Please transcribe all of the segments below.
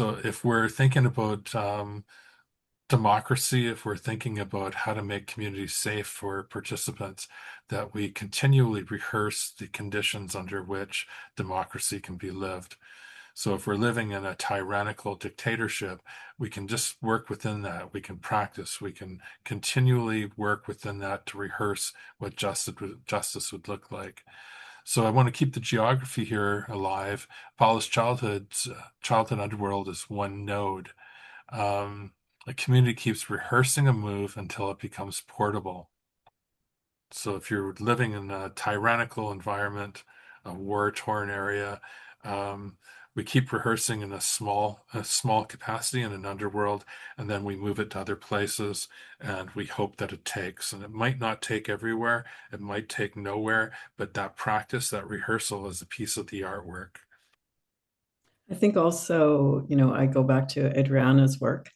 So if we're thinking about democracy, if we're thinking about how to make communities safe for participants, that we continually rehearse the conditions under which democracy can be lived. So if we're living in a tyrannical dictatorship, we can just work within that. We can practice. We can continually work within that to rehearse what justice would look like. So I want to keep the geography here alive. Paula's childhood underworld is one node. A community keeps rehearsing a move until it becomes portable. So if you're living in a tyrannical environment, a war-torn area, um, we keep rehearsing in a small capacity in an underworld, and then we move it to other places, and we hope that it takes. And it might not take everywhere, it might take nowhere, but that practice, that rehearsal is a piece of the artwork. I think also, I go back to Adriana's work,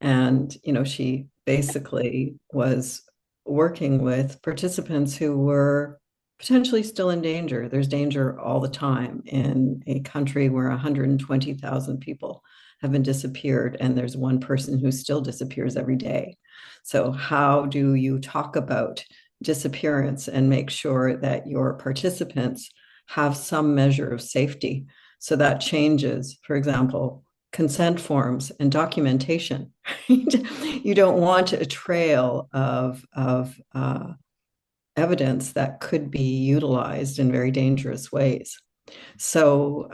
and, she basically was working with participants who were potentially still in danger. There's danger all the time in a country where 120,000 people have been disappeared, and there's one person who still disappears every day. So, how do you talk about disappearance and make sure that your participants have some measure of safety? So that changes, for example, consent forms and documentation. You don't want a trail of evidence that could be utilized in very dangerous ways. So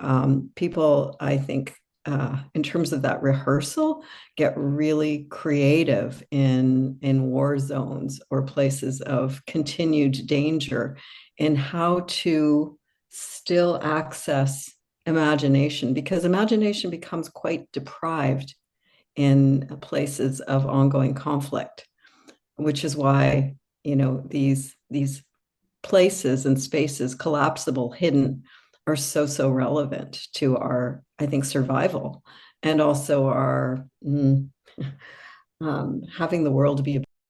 people, I think, in terms of that rehearsal, get really creative in war zones or places of continued danger in how to still access imagination, because imagination becomes quite deprived in places of ongoing conflict, which is why these places and spaces, collapsible, hidden, are so relevant to our, I think, survival, and also our having the world be